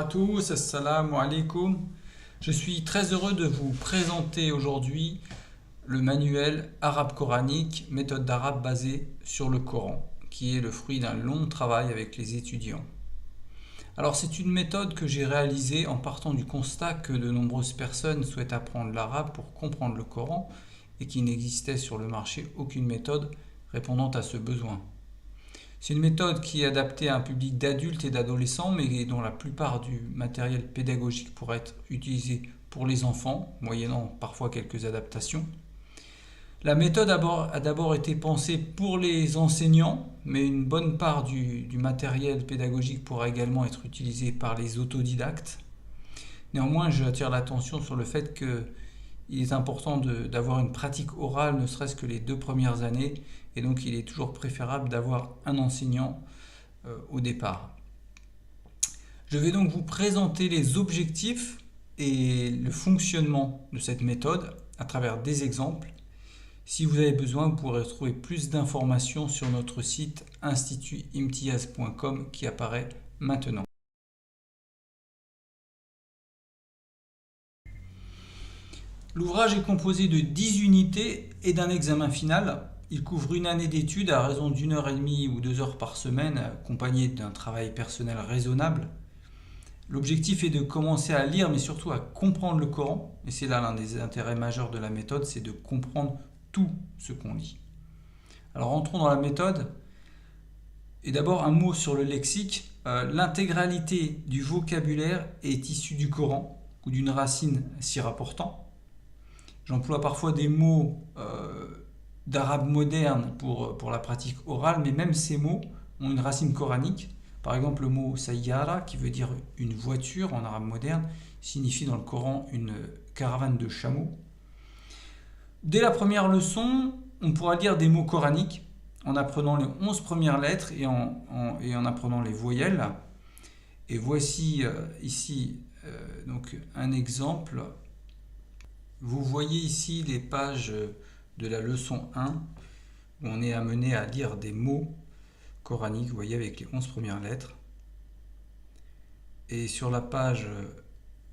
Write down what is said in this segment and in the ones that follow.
à tous, assalamu alaikum. Je suis très heureux de vous présenter aujourd'hui le manuel arabe coranique, méthode d'arabe basée sur le Coran, qui est le fruit d'un long travail avec les étudiants. Alors c'est une méthode que j'ai réalisée en partant du constat que de nombreuses personnes souhaitent apprendre l'arabe pour comprendre le Coran et qu'il n'existait sur le marché aucune méthode répondant à ce besoin. C'est une méthode qui est adaptée à un public d'adultes et d'adolescents, mais dont la plupart du matériel pédagogique pourrait être utilisé pour les enfants, moyennant parfois quelques adaptations. La méthode a d'abord été pensée pour les enseignants, mais une bonne part du matériel pédagogique pourra également être utilisé par les autodidactes. Néanmoins, j'attire l'attention sur le fait qu'il est important d'avoir une pratique orale, ne serait-ce que les 2 premières années, et donc il est toujours préférable d'avoir un enseignant au départ. Je vais donc vous présenter les objectifs et le fonctionnement de cette méthode à travers des exemples. Si vous avez besoin, vous pourrez trouver plus d'informations sur notre site institutimtiaz.com qui apparaît maintenant. L'ouvrage est composé de 10 unités et d'un examen final. Il couvre une année d'études à raison d'1 heure et demie ou 2 heures par semaine, accompagné d'un travail personnel raisonnable. L'objectif est de commencer à lire, mais surtout à comprendre le Coran. Et c'est là l'un des intérêts majeurs de la méthode, c'est de comprendre tout ce qu'on lit. Alors entrons dans la méthode. Et d'abord un mot sur le lexique. L'intégralité du vocabulaire est issue du Coran ou d'une racine s'y rapportant. J'emploie parfois des mots d'arabe moderne pour la pratique orale, mais même ces mots ont une racine coranique. Par exemple, le mot sayyara, qui veut dire une voiture en arabe moderne, signifie dans le Coran une caravane de chameaux. Dès la première leçon, on pourra lire des mots coraniques en apprenant les 11 premières lettres et en apprenant les voyelles. Et voici ici donc un exemple. Vous voyez ici les pages de la leçon 1 où on est amené à lire des mots coraniques, vous voyez, avec les 11 premières lettres. Et sur la page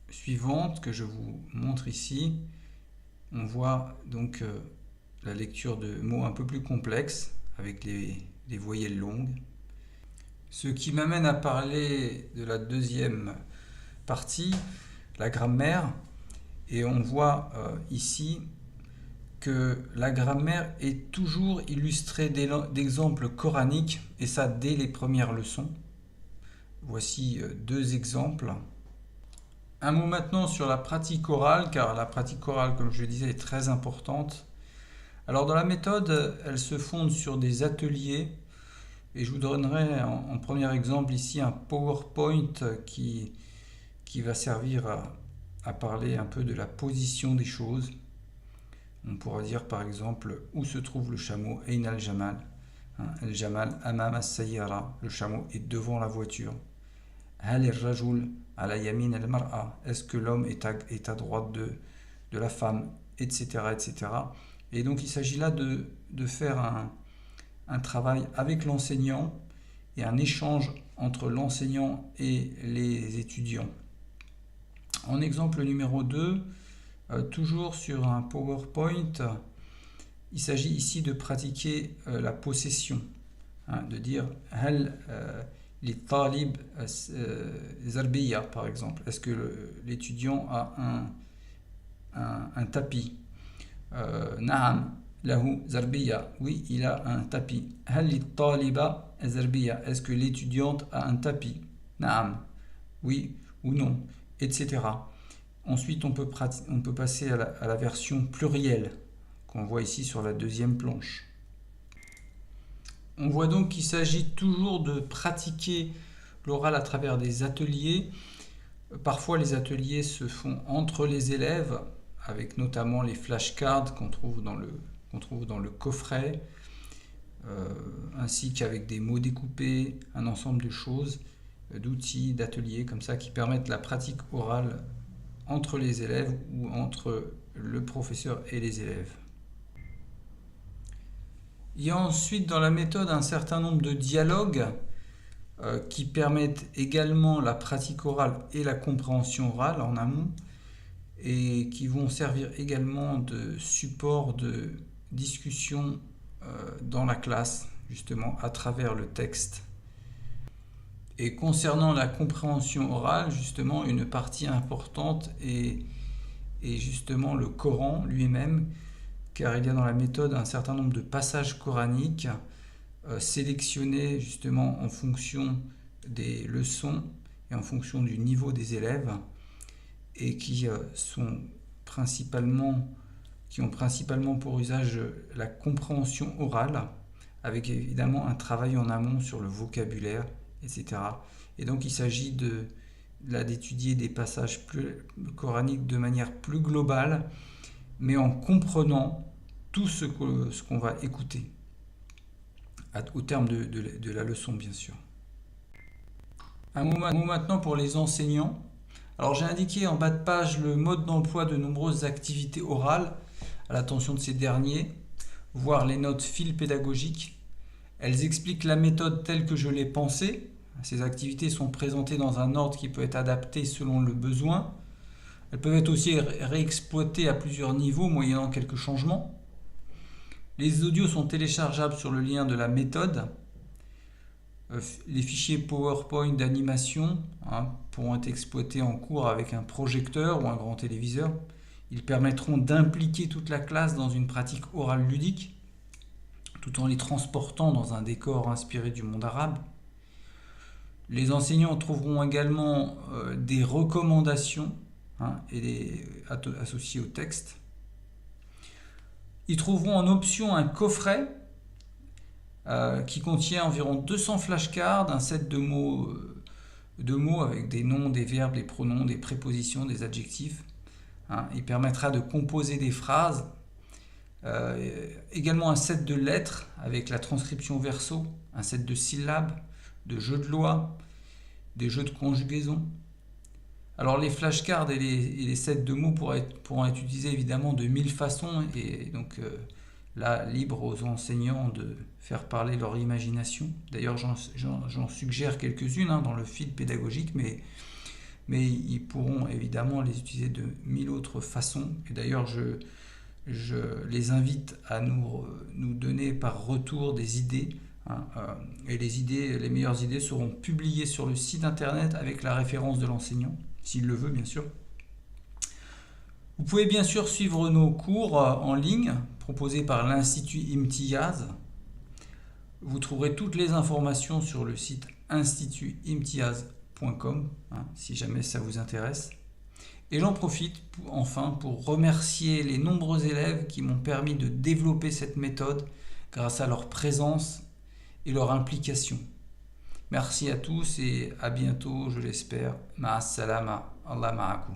suivante que je vous montre ici, on voit donc la lecture de mots un peu plus complexes avec les voyelles longues. Ce qui m'amène à parler de la deuxième partie, la grammaire. Et on voit ici que la grammaire est toujours illustrée d'exemples coraniques, et ça dès les premières leçons. Voici 2 exemples. Un mot maintenant sur la pratique orale, car la pratique orale, comme je le disais, est très importante. Alors dans la méthode, elle se fonde sur des ateliers, et je vous donnerai en premier exemple ici un PowerPoint qui va servir à parler un peu de la position des choses. On pourra dire par exemple où se trouve le chameau, Ain al-Jamal. Al-Jamal amam as-sayyara, le chameau est devant la voiture. Hal ar-rajul ala yamin al-mar'a, est-ce que l'homme est à droite de la femme, etc., etc. Et donc il s'agit là de faire un travail avec l'enseignant et un échange entre l'enseignant et les étudiants. En exemple numéro 2, toujours sur un PowerPoint, il s'agit ici de pratiquer la possession, de dire hal li talib zarbiya par exemple. Est-ce que l'étudiant a un tapis? Naam lahu zarbiya, oui, il a un tapis. Hal li taliba zarbiya, est-ce que l'étudiante a un tapis? Naam, oui ou non, etc. Ensuite, on peut passer à la version plurielle qu'on voit ici sur la deuxième planche. On voit donc qu'il s'agit toujours de pratiquer l'oral à travers des ateliers. Parfois, les ateliers se font entre les élèves, avec notamment les flashcards qu'on trouve dans le coffret, ainsi qu'avec des mots découpés, un ensemble de choses, d'outils, d'ateliers comme ça qui permettent la pratique orale entre les élèves ou entre le professeur et les élèves. Il y a ensuite dans la méthode un certain nombre de dialogues qui permettent également la pratique orale et la compréhension orale en amont, et qui vont servir également de support de discussion dans la classe, justement à travers le texte. Et concernant la compréhension orale, justement, une partie importante est justement le Coran lui-même, car il y a dans la méthode un certain nombre de passages coraniques sélectionnés justement en fonction des leçons et en fonction du niveau des élèves, et qui ont principalement pour usage la compréhension orale, avec évidemment un travail en amont sur le vocabulaire, etc. Et donc il s'agit d'étudier des passages coraniques de manière plus globale, mais en comprenant tout ce qu'on va écouter, au terme de la leçon, bien sûr. Un mot maintenant pour les enseignants. Alors j'ai indiqué en bas de page le mode d'emploi de nombreuses activités orales à l'attention de ces derniers, voire les notes fil pédagogiques. Elles expliquent la méthode telle que je l'ai pensée. Ces activités sont présentées dans un ordre qui peut être adapté selon le besoin. Elles peuvent être aussi réexploitées à plusieurs niveaux moyennant quelques changements. Les audios sont téléchargeables sur le lien de la méthode. Les fichiers PowerPoint d'animation pourront être exploités en cours avec un projecteur ou un grand téléviseur. Ils permettront d'impliquer toute la classe dans une pratique orale ludique, tout en les transportant dans un décor inspiré du monde arabe. Les enseignants trouveront également des recommandations associées au texte. Ils trouveront en option un coffret qui contient environ 200 flashcards, un set de mots avec des noms, des verbes, des pronoms, des prépositions, des adjectifs. Il permettra de composer des phrases. Également un set de lettres avec la transcription verso, un set de syllabes, de jeux de loi, des jeux de conjugaison. Alors les flashcards et les sets de mots pourront être utilisés évidemment de 1000 façons, et donc là, libre aux enseignants de faire parler leur imagination. D'ailleurs, j'en suggère quelques-unes dans le fil pédagogique, mais ils pourront évidemment les utiliser de 1000 autres façons. Et d'ailleurs, je les invite à nous donner par retour des idées. Et les meilleures idées seront publiées sur le site internet avec la référence de l'enseignant, s'il le veut bien sûr. Vous pouvez bien sûr suivre nos cours en ligne proposés par l'Institut Imtiaz. Vous trouverez toutes les informations sur le site institutimtiaz.com si jamais ça vous intéresse. Et j'en profite enfin pour remercier les nombreux élèves qui m'ont permis de développer cette méthode grâce à leur présence et leur implication. Merci à tous et à bientôt, je l'espère. Ma'as salama, Allah ma'akum.